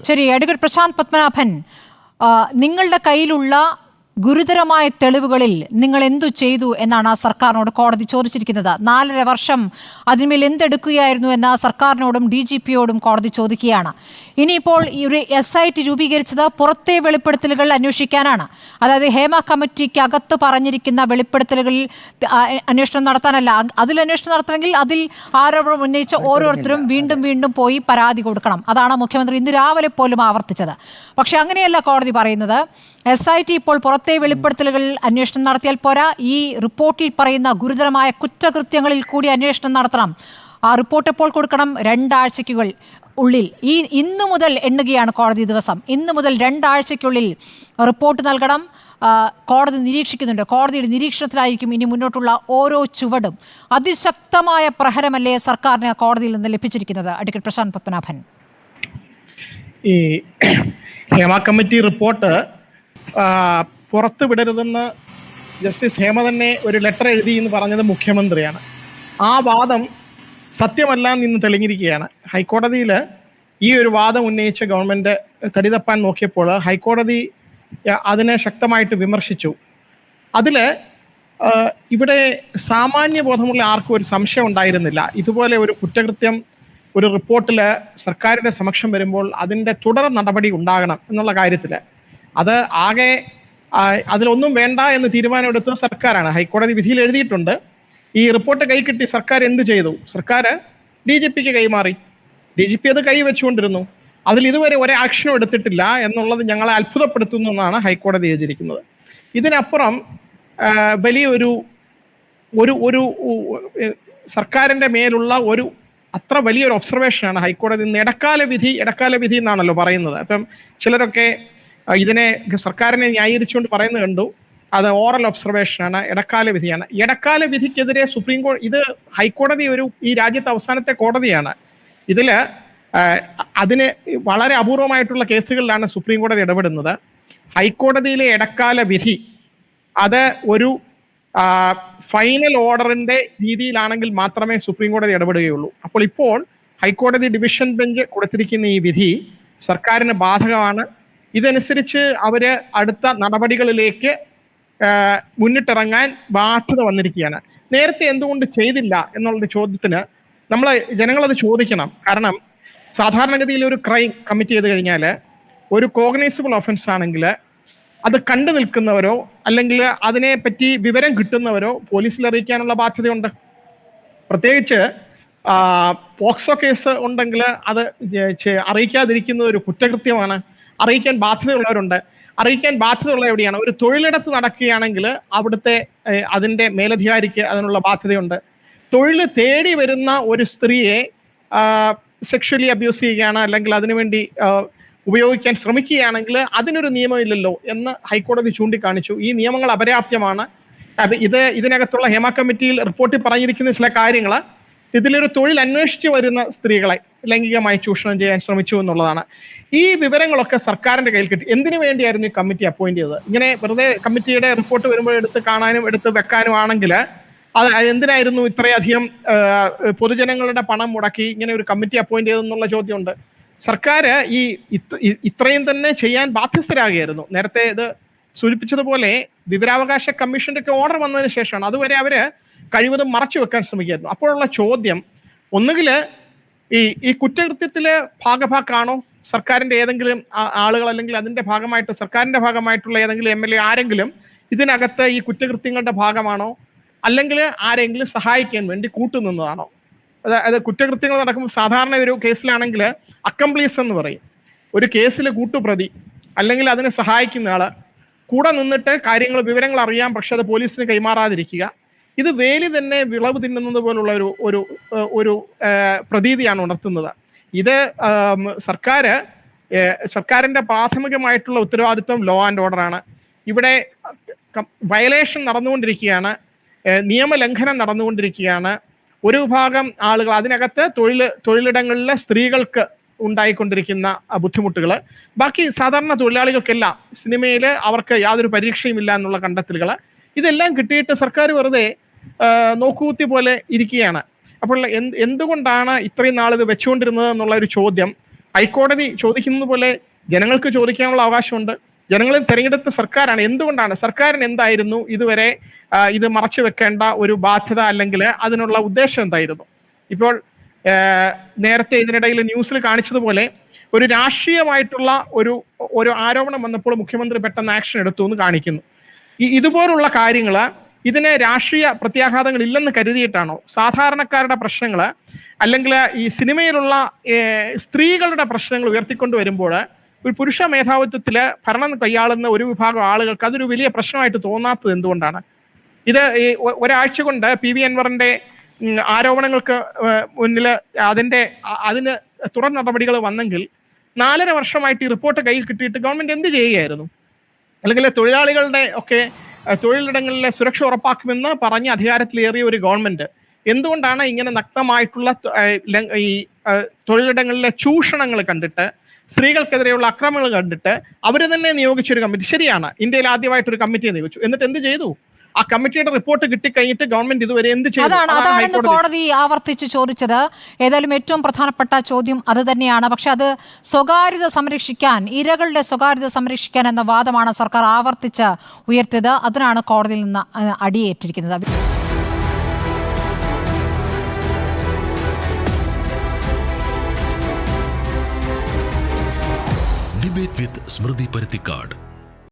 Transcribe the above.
ശരി, അഡ്വക്കേറ്റ് പ്രശാന്ത് പത്മനാഭൻ, നിങ്ങളുടെ കയ്യിലുള്ള ഗുരുതരമായ തെളിവുകളിൽ നിങ്ങൾ എന്തു ചെയ്തു എന്നാണ് ആ സർക്കാരിനോട് കോടതി ചോദിച്ചിരിക്കുന്നത്. 4.5 വർഷം അതിന്മേൽ എന്തെടുക്കുകയായിരുന്നു എന്ന സർക്കാരിനോടും DGPയോടും കോടതി ചോദിക്കുകയാണ്. ഇനിയിപ്പോൾ ഈ ഒരു SIT രൂപീകരിച്ചത് പുറത്തെ വെളിപ്പെടുത്തലുകൾ അന്വേഷിക്കാനാണ്. അതായത് ഹേമ കമ്മിറ്റിക്ക് അകത്ത് പറഞ്ഞിരിക്കുന്ന വെളിപ്പെടുത്തലുകളിൽ അന്വേഷണം നടത്താനല്ല. അതിൽ അന്വേഷണം നടത്തണമെങ്കിൽ അതിൽ ആരോപണം ഉന്നയിച്ച ഓരോരുത്തരും വീണ്ടും വീണ്ടും പോയി പരാതി കൊടുക്കണം. അതാണ് മുഖ്യമന്ത്രി ഇന്ന് രാവിലെ പോലും ആവർത്തിച്ചത്. പക്ഷെ അങ്ങനെയല്ല കോടതി പറയുന്നത്. SIT ഇപ്പോൾ പുറത്തെ വെളിപ്പെടുത്തലുകൾ അന്വേഷണം നടത്തിയാൽ പോരാ, ഈ റിപ്പോർട്ടിൽ പറയുന്ന ഗുരുതരമായ കുറ്റകൃത്യങ്ങളിൽ കൂടി അന്വേഷണം നടത്തണം. ആ റിപ്പോർട്ട് എപ്പോൾ കൊടുക്കണം? 2 ആഴ്ചയ്ക്കുള്ളിൽ. ഇന്നു മുതൽ എണ്ണുകയാണ് കോടതി ദിവസം. ഇന്നു മുതൽ 2 ആഴ്ചയ്ക്കുള്ളിൽ റിപ്പോർട്ട് നൽകണം. കോടതി നിരീക്ഷിക്കുന്നുണ്ട്. കോടതിയുടെ നിരീക്ഷണത്തിലായിരിക്കും ഇനി മുന്നോട്ടുള്ള ഓരോ ചുവടും. അതിശക്തമായ പ്രഹരമല്ലേ സർക്കാരിന് കോടതിയിൽ നിന്ന് ലഭിച്ചിരിക്കുന്നത്? അഡ്വക്കേറ്റ് പ്രശാന്ത് പത്മനാഭൻ, ഈ ഹേമ കമ്മിറ്റി റിപ്പോർട്ട് പുറത്തു വിടരുതെന്ന് ജസ്റ്റിസ് ഹേമ തന്നെ ഒരു ലെറ്റർ എഴുതി എന്ന് പറഞ്ഞത് മുഖ്യമന്ത്രിയാണ്. ആ വാദം സത്യമല്ല എന്ന് തെളിഞ്ഞിരിക്കുകയാണ്. ഹൈക്കോടതിയിൽ ഈ ഒരു വാദം ഉന്നയിച്ച ഗവൺമെന്റ് തടിതപ്പാൻ നോക്കിയപ്പോൾ ഹൈക്കോടതി അതിനെ ശക്തമായിട്ട് വിമർശിച്ചു. അതിൽ ഇവിടെ സാമാന്യ ബോധമുള്ള ആർക്കും ഒരു സംശയം ഉണ്ടായിരുന്നില്ല. ഇതുപോലെ ഒരു കുറ്റകൃത്യം ഒരു റിപ്പോർട്ടിൽ സർക്കാരിന്റെ സമക്ഷം വരുമ്പോൾ അതിൻ്റെ തുടർ നടപടി ഉണ്ടാകണം എന്നുള്ള കാര്യത്തിൽ അത് ആകെ അതിലൊന്നും വേണ്ട എന്ന് തീരുമാനമെടുത്ത സർക്കാരാണ്. ഹൈക്കോടതി വിധിയിൽ എഴുതിയിട്ടുണ്ട്. ഈ റിപ്പോർട്ട് കൈ കിട്ടി സർക്കാർ എന്ത് ചെയ്തു? സർക്കാർ DGPക്ക് കൈമാറി. DGP അത് കൈവച്ചുകൊണ്ടിരുന്നു. അതിൽ ഇതുവരെ ഒരു ആക്ഷനും എടുത്തിട്ടില്ല എന്നുള്ളത് ഞങ്ങളെ അത്ഭുതപ്പെടുത്തുന്നു എന്നാണ് ഹൈക്കോടതി എഴുതിയിരിക്കുന്നത്. ഇതിനപ്പുറം വലിയൊരു ഒരു സർക്കാരിന്റെ മേലുള്ള ഒരു അത്ര വലിയൊരു ഒബ്സർവേഷനാണ് ഹൈക്കോടതി ഇടക്കാല വിധി എന്നാണല്ലോ പറയുന്നത്. അപ്പം ചിലരൊക്കെ ഇതിനെ സർക്കാരിനെ ന്യായീകരിച്ചുകൊണ്ട് പറയുന്നത് കണ്ടു. അത് ഓറൽ ഒബ്സർവേഷനാണ്, ഇടക്കാല വിധിയാണ്. ഇടക്കാല വിധിക്കെതിരെ സുപ്രീം കോടതി, ഇത് ഹൈക്കോടതി ഈ രാജ്യത്തെ അവസാനത്തെ കോടതിയാണ്. ഇതില് അതിന് വളരെ അപൂർവമായിട്ടുള്ള കേസുകളിലാണ് സുപ്രീം കോടതി ഇടപെടുന്നത്. ഹൈക്കോടതിയിലെ ഇടക്കാല വിധി അത് ഒരു ഫൈനൽ ഓർഡറിന്റെ രീതിയിലാണെങ്കിൽ മാത്രമേ സുപ്രീം കോടതി ഇടപെടുകയുള്ളൂ. ഇപ്പോൾ ഹൈക്കോടതി ഡിവിഷൻ ബെഞ്ച് കൊടുത്തിരിക്കുന്ന ഈ വിധി സർക്കാരിന് ബാധകമാണ്. ഇതനുസരിച്ച് അവര് അടുത്ത നടപടികളിലേക്ക് മുന്നിട്ടിറങ്ങാൻ ബാധ്യത വന്നിരിക്കുകയാണ്. നേരത്തെ എന്തുകൊണ്ട് ചെയ്തില്ല എന്നുള്ള ചോദ്യത്തിന് ജനങ്ങളത് ചോദിക്കണം. കാരണം സാധാരണഗതിയിൽ ഒരു ക്രൈം കമ്മിറ്റ് ചെയ്ത് കഴിഞ്ഞാൽ ഒരു കോഗ്നൈസബിൾ ഒഫൻസ് ആണെങ്കിൽ അത് കണ്ടു നിൽക്കുന്നവരോ അല്ലെങ്കിൽ അതിനെപ്പറ്റി വിവരം കിട്ടുന്നവരോ പോലീസിൽ അറിയിക്കാനുള്ള ബാധ്യതയുണ്ട്. പ്രത്യേകിച്ച് പോക്സോ കേസ് ഉണ്ടെങ്കിൽ അത് അറിയിക്കാതിരിക്കുന്നത് ഒരു കുറ്റകൃത്യമാണ്. അറിയിക്കാൻ ബാധ്യതയുള്ളവരുണ്ട്. അറിയിക്കാൻ ബാധ്യതയുള്ള എവിടെയാണ്? ഒരു തൊഴിലിടത്ത് നടക്കുകയാണെങ്കിൽ അവിടുത്തെ അതിൻ്റെ മേലധികാരിക്ക് അതിനുള്ള ബാധ്യതയുണ്ട്. തൊഴിൽ തേടി വരുന്ന ഒരു സ്ത്രീയെ സെക്ഷലി അബ്യൂസ് ചെയ്യുകയാണ് അല്ലെങ്കിൽ അതിനുവേണ്ടി ഉപയോഗിക്കാൻ ശ്രമിക്കുകയാണെങ്കിൽ അതിനൊരു നിയമമില്ലല്ലോ എന്ന് ഹൈക്കോടതി ചൂണ്ടിക്കാണിച്ചു. ഈ നിയമങ്ങൾ അപര്യാപ്തമാണ്. ഇതിനകത്തുള്ള ഹേമ കമ്മിറ്റിയിൽ റിപ്പോർട്ടിൽ പറഞ്ഞിരിക്കുന്ന ചില കാര്യങ്ങൾ ഇതിലൊരു തൊഴിൽ അന്വേഷിച്ച് വരുന്ന സ്ത്രീകളെ ലൈംഗികമായി ചൂഷണം ചെയ്യാൻ ശ്രമിച്ചു എന്നുള്ളതാണ്. ഈ വിവരങ്ങളൊക്കെ സർക്കാരിന്റെ കയ്യിൽ കിട്ടി. എന്തിനു വേണ്ടിയായിരുന്നു ഈ കമ്മിറ്റി അപ്പോയിന്റ് ചെയ്തത്? ഇങ്ങനെ വെറുതെ കമ്മിറ്റിയുടെ റിപ്പോർട്ട് വരുമ്പോൾ എടുത്ത് കാണാനും എടുത്ത് വെക്കാനും ആണെങ്കിൽ അത് എന്തിനായിരുന്നു ഇത്രയധികം പൊതുജനങ്ങളുടെ പണം മുടക്കി ഇങ്ങനെ ഒരു കമ്മിറ്റി അപ്പോയിന്റ് ചെയ്തെന്നുള്ള ചോദ്യമുണ്ട്. സർക്കാർ ഇത്രയും തന്നെ ചെയ്യാൻ ബാധ്യസ്ഥരാകുകയായിരുന്നു. നേരത്തെ ഇത് സൂചിപ്പിച്ചതുപോലെ വിവരാവകാശ കമ്മീഷന്റെ ഒക്കെ ഓർഡർ വന്നതിന് ശേഷമാണ്. അതുവരെ അവര് കഴിവതും മറച്ചു വെക്കാൻ ശ്രമിക്കുകയായിരുന്നു. അപ്പോഴുള്ള ചോദ്യം, ഒന്നുകിൽ ഈ കുറ്റകൃത്യത്തിലെ ഭാഗഭാക്കാണോ സർക്കാരിന്റെ ഏതെങ്കിലും ആളുകൾ അല്ലെങ്കിൽ അതിന്റെ ഭാഗമായിട്ട് സർക്കാരിന്റെ ഭാഗമായിട്ടുള്ള ഏതെങ്കിലും MLA ആരെങ്കിലും ഇതിനകത്ത് ഈ കുറ്റകൃത്യങ്ങളുടെ ഭാഗമാണോ, അല്ലെങ്കിൽ ആരെങ്കിലും സഹായിക്കാൻ വേണ്ടി കൂട്ടുനിന്നതാണോ? അതായത് കുറ്റകൃത്യങ്ങൾ നടക്കുമ്പോൾ സാധാരണ ഒരു കേസിലാണെങ്കിൽ അക്കംപ്ലീസ് എന്ന് പറയും. ഒരു കേസിൽ കൂട്ടുപ്രതി അല്ലെങ്കിൽ അതിനെ സഹായിക്കുന്ന ആള് കൂടെ നിന്നിട്ട് വിവരങ്ങൾ അറിയാം, പക്ഷെ അത് പോലീസിന് കൈമാറാതിരിക്കുക. ഇത് വേലി തന്നെ വിളവ് തിന്നുന്നത് പോലുള്ള ഒരു പ്രതീതിയാണ് ഉണർത്തുന്നത്. ഇത് സർക്കാരിന്റെ പ്രാഥമികമായിട്ടുള്ള ഉത്തരവാദിത്വം ലോ ആൻഡ് ഓർഡർ ആണ്. ഇവിടെ വയലേഷൻ നടന്നുകൊണ്ടിരിക്കുകയാണ്, നിയമലംഘനം നടന്നുകൊണ്ടിരിക്കുകയാണ്. ഒരു വിഭാഗം ആളുകൾ അതിനകത്ത് തൊഴിലിടങ്ങളിലെ സ്ത്രീകൾക്ക് ഉണ്ടായിക്കൊണ്ടിരിക്കുന്ന ബുദ്ധിമുട്ടുകൾ, ബാക്കി സാധാരണ തൊഴിലാളികൾക്കെല്ലാം സിനിമയിൽ അവർക്ക് യാതൊരു പരീക്ഷയും ഇല്ല എന്നുള്ള കണ്ടെത്തലുകൾ, ഇതെല്ലാം കിട്ടിയിട്ട് സർക്കാർ വെറുതെ നോക്കുകുത്തി പോലെ ഇരിക്കുകയാണ്. അപ്പോൾ എന്തുകൊണ്ടാണ് ഇത്രയും നാൾ ഇത് വെച്ചുകൊണ്ടിരുന്നത് എന്നുള്ള ഒരു ചോദ്യം ഹൈക്കോടതി ചോദിക്കുന്നത് പോലെ ജനങ്ങൾക്ക് ചോദിക്കാനുള്ള അവകാശമുണ്ട്. ജനങ്ങൾ തെരഞ്ഞെടുത്ത സർക്കാരാണ്. എന്തുകൊണ്ടാണ് സർക്കാരിന് എന്തായിരുന്നു ഇതുവരെ ഇത് മറച്ചു വെക്കേണ്ട ഒരു ബാധ്യത, അല്ലെങ്കിൽ അതിനുള്ള ഉദ്ദേശം എന്തായിരുന്നു? ഇപ്പോൾ നേരത്തെ ഇതിനിടയിൽ ന്യൂസിൽ കാണിച്ചതുപോലെ ഒരു രാഷ്ട്രീയമായിട്ടുള്ള ഒരു ആരോപണം വന്നപ്പോൾ മുഖ്യമന്ത്രി പെട്ടെന്ന് ആക്ഷൻ എടുത്തു എന്ന് കാണിക്കുന്നു. ഇതുപോലുള്ള കാര്യങ്ങൾ ഇതിന് രാഷ്ട്രീയ പ്രത്യാഘാതങ്ങൾ ഇല്ലെന്ന് കരുതിയിട്ടാണോ? സാധാരണക്കാരുടെ പ്രശ്നങ്ങൾ അല്ലെങ്കിൽ ഈ സിനിമയിലുള്ള സ്ത്രീകളുടെ പ്രശ്നങ്ങൾ ഉയർത്തിക്കൊണ്ട് വരുമ്പോൾ ഒരു പുരുഷ മേധാവിത്വത്തിൽ ഭരണം കൈയാളുന്ന ഒരു വിഭാഗം ആളുകൾക്ക് അതൊരു വലിയ പ്രശ്നമായിട്ട് തോന്നാത്തത് എന്തുകൊണ്ടാണ്? ഇത് ഈ ഒരാഴ്ച കൊണ്ട് PV അൻവറിന്റെ ആരോപണങ്ങൾക്ക് മുന്നിൽ അതിന് തുടർ നടപടികൾ വന്നെങ്കിൽ 4.5 വർഷമായിട്ട് ഈ റിപ്പോർട്ട് കയ്യിൽ കിട്ടിയിട്ട് ഗവൺമെന്റ് എന്ത് ചെയ്യുകയായിരുന്നു? അല്ലെങ്കിൽ തൊഴിലാളികളുടെ ഒക്കെ തൊഴിലിടങ്ങളിലെ സുരക്ഷ ഉറപ്പാക്കുമെന്ന് പറഞ്ഞ് അധികാരത്തിലേറിയ ഒരു ഗവൺമെന്റ് എന്തുകൊണ്ടാണ് ഇങ്ങനെ നഗ്നമായിട്ടുള്ള ഈ തൊഴിലിടങ്ങളിലെ ചൂഷണങ്ങൾ കണ്ടിട്ട്, സ്ത്രീകൾക്കെതിരെയുള്ള അക്രമങ്ങൾ കണ്ടിട്ട് അവർ തന്നെ നിയോഗിച്ചൊരു കമ്മിറ്റി, ശരിയാണ്, ഇന്ത്യയിൽ ആദ്യമായിട്ടൊരു കമ്മിറ്റിയെ നിയോഗിച്ചു, എന്നിട്ട് എന്ത് ചെയ്തു? ആ കമ്മിറ്റിയുടെ റിപ്പോർട്ട് കിട്ടിക്കഴിഞ്ഞിട്ട് ഗവൺമെന്റ് ഇതുവരെ എന്ത് ചെയ്തു? അതാണ് കോടതി ആവർത്തിച്ച് ചോദിച്ചത്. ഏതായാലും ഏറ്റവും പ്രധാനപ്പെട്ട ചോദ്യം അത് തന്നെയാണ്. പക്ഷെ അത് സ്വകാര്യത സംരക്ഷിക്കാൻ, ഇരകളുടെ സ്വകാര്യത സംരക്ഷിക്കാൻ എന്ന വാദമാണ് സർക്കാർ ആവർത്തിച്ച് ഉയർത്തിയത്. അതിനാണ് കോടതിയിൽ നിന്ന് അടിയേറ്റിരിക്കുന്നത്. ഡിബേറ്റ് വിത്ത് സ്മൃതി പരുത്തിക്കാട്.